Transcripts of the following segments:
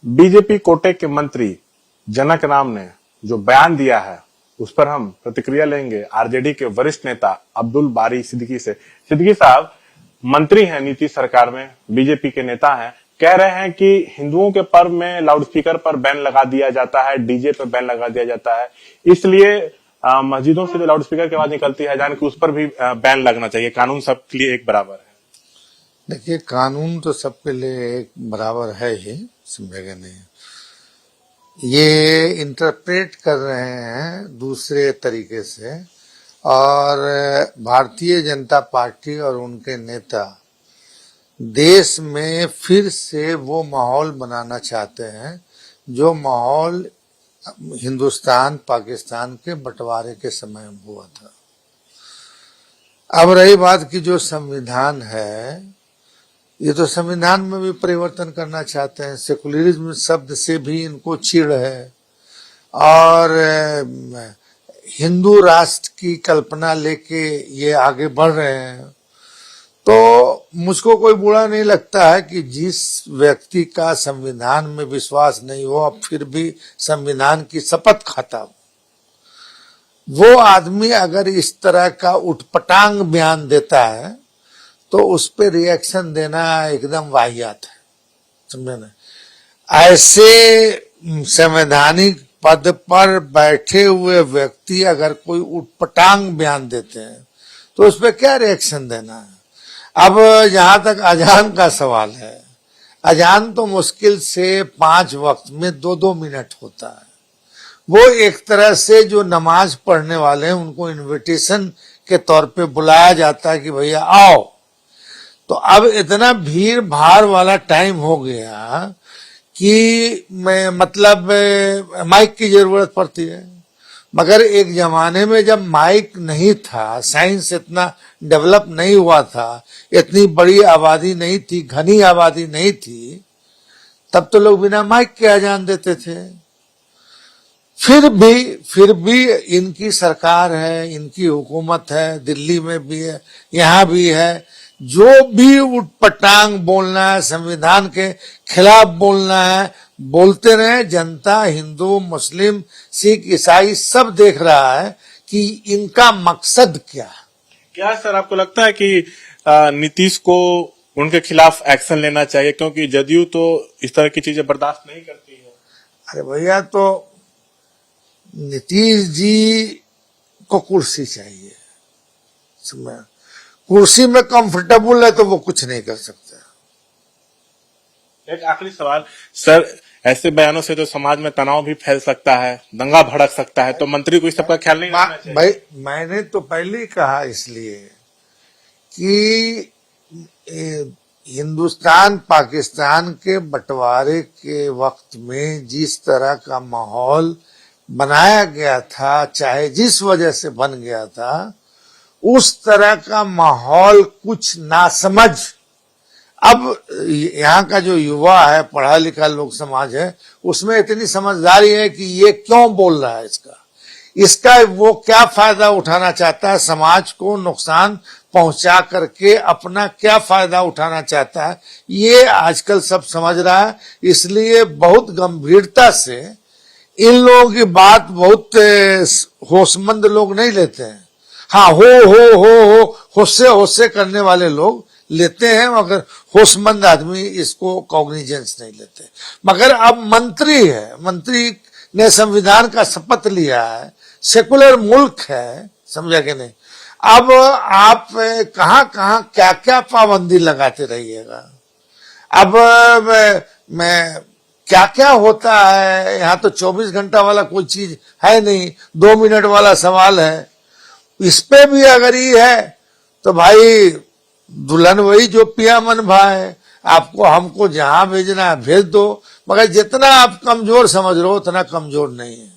BJP कोटे के मंत्री जनक राम ने जो बयान दिया है उस पर हम प्रतिक्रिया लेंगे आरजेडी के वरिष्ठ नेता अब्दुल बारी सिद्दीकी से। सिद्दीकी साहब मंत्री हैं नीतीश सरकार में, बीजेपी के नेता हैं, कह रहे हैं कि हिंदुओं के पर्व में लाउडस्पीकर पर बैन लगा दिया जाता है, डीजे पर बैन लगा दिया जाता है, इसलिए मस्जिदों से जो लाउडस्पीकर की आवाज निकलती है जान कि उस पर भी बैन लगना चाहिए, कानून सबके लिए एक बराबर है। देखिए, कानून तो सबके लिए एक बराबर है ही, समझेगा नहीं। ये इंटरप्रेट कर रहे हैं दूसरे तरीके से, और भारतीय जनता पार्टी और उनके नेता देश में फिर से वो माहौल बनाना चाहते हैं जो माहौल हिंदुस्तान पाकिस्तान के बंटवारे के समय हुआ था। अब रही बात की जो संविधान है, ये तो संविधान में भी परिवर्तन करना चाहते हैं। सेकुलरिज्म शब्द से भी इनको चिढ़ है, और हिंदू राष्ट्र की कल्पना लेके ये आगे बढ़ रहे हैं। तो मुझको कोई बुरा नहीं लगता है कि जिस व्यक्ति का संविधान में विश्वास नहीं हो, अब फिर भी संविधान की शपथ खाता हो, वो आदमी अगर इस तरह का उटपटांग बयान देता है तो उस पे रिएक्शन देना एकदम वाहियात है, समझे ना। ऐसे संवैधानिक पद पर बैठे हुए व्यक्ति अगर कोई उटपटांग बयान देते हैं तो उस पे क्या रिएक्शन देना है। अब जहां तक अजान का सवाल है, अजान तो मुश्किल से 5 वक्त में 2-2 मिनट होता है। वो एक तरह से जो नमाज पढ़ने वाले हैं उनको इनविटेशन के तौर पे बुलाया जाता है कि भैया आओ। तो अब इतना भीड़ भाड़ वाला टाइम हो गया कि मतलब माइक की जरूरत पड़ती है। मगर एक जमाने में जब माइक नहीं था, साइंस इतना डेवलप नहीं हुआ था, इतनी बड़ी आबादी नहीं थी, घनी आबादी नहीं थी, तब तो लोग बिना माइक के अजान देते थे। फिर भी इनकी सरकार है, इनकी हुकूमत है, दिल्ली में भी है, यहाँ भी है। जो भी उटपटांग बोलना है, संविधान के खिलाफ बोलना है, बोलते रहे। जनता, हिंदू, मुस्लिम, सिख, ईसाई सब देख रहा है कि इनका मकसद क्या है। क्या सर आपको लगता है कि नीतीश को उनके खिलाफ एक्शन लेना चाहिए, क्योंकि जदयू तो इस तरह की चीजें बर्दाश्त नहीं करती है। अरे भैया, तो नीतीश जी को कुर्सी चाहिए, कुर्सी में कंफर्टेबल है तो वो कुछ नहीं कर सकते। एक आखिरी सवाल सर, ऐसे बयानों से तो समाज में तनाव भी फैल सकता है, दंगा भड़क सकता है, तो मंत्री को इस सब का ख्याल नहीं रखना चाहिए। भाई, मैंने तो पहले ही कहा इसलिए कि हिंदुस्तान पाकिस्तान के बंटवारे के वक्त में जिस तरह का माहौल बनाया गया था, चाहे जिस वजह से बन गया था, उस तरह का माहौल कुछ नासमझ, अब यहाँ का जो युवा है, पढ़ा लिखा लोग समाज है, उसमें इतनी समझदारी है कि ये क्यों बोल रहा है, इसका वो क्या फायदा उठाना चाहता है, समाज को नुकसान पहुंचा करके अपना क्या फायदा उठाना चाहता है, ये आजकल सब समझ रहा है। इसलिए बहुत गंभीरता से इन लोगों की बात बहुत होशमंद लोग नहीं लेते हैं। हाँ, होशे करने वाले लोग लेते हैं, मगर होशमंद आदमी इसको कॉग्निजेंस नहीं लेते। मगर अब मंत्री है, मंत्री ने संविधान का शपथ लिया है, सेकुलर मुल्क है, समझा कि नहीं। अब आप कहां क्या क्या पाबंदी लगाते रहिएगा। अब मैं क्या क्या होता है यहाँ, तो 24 घंटा वाला कोई चीज है नहीं, 2 मिनट वाला सवाल है। इस पे भी अगर ये है तो भाई दुल्हन वही जो पिया मन भाए, आपको हमको जहां भेजना है भेज दो, मगर जितना आप कमजोर समझ रहे हो उतना कमजोर नहीं है।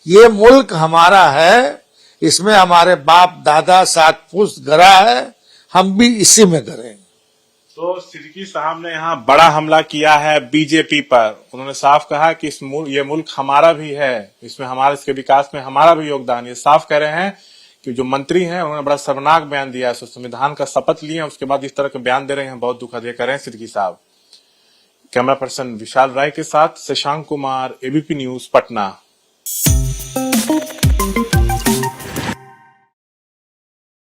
ये मुल्क हमारा है, इसमें हमारे बाप दादा 7 पुश्त गरा है, हम भी इसी में करेंगे। तो सिद्दीकी साहब ने यहाँ बड़ा हमला किया है बीजेपी पर। उन्होंने साफ कहा कि ये मुल्क हमारा भी है, इसके विकास में हमारा भी योगदान। ये साफ कह रहे हैं कि जो मंत्री हैं उन्होंने बड़ा शर्मनाक बयान दिया है, संविधान का शपथ लिए हैं, उसके बाद इस तरह के बयान दे रहे हैं, बहुत दुखद ये कह रहे हैं सिद्दीकी साहब। कैमरा पर्सन विशाल राय के साथ शशांक कुमार, एबीपी न्यूज, पटना।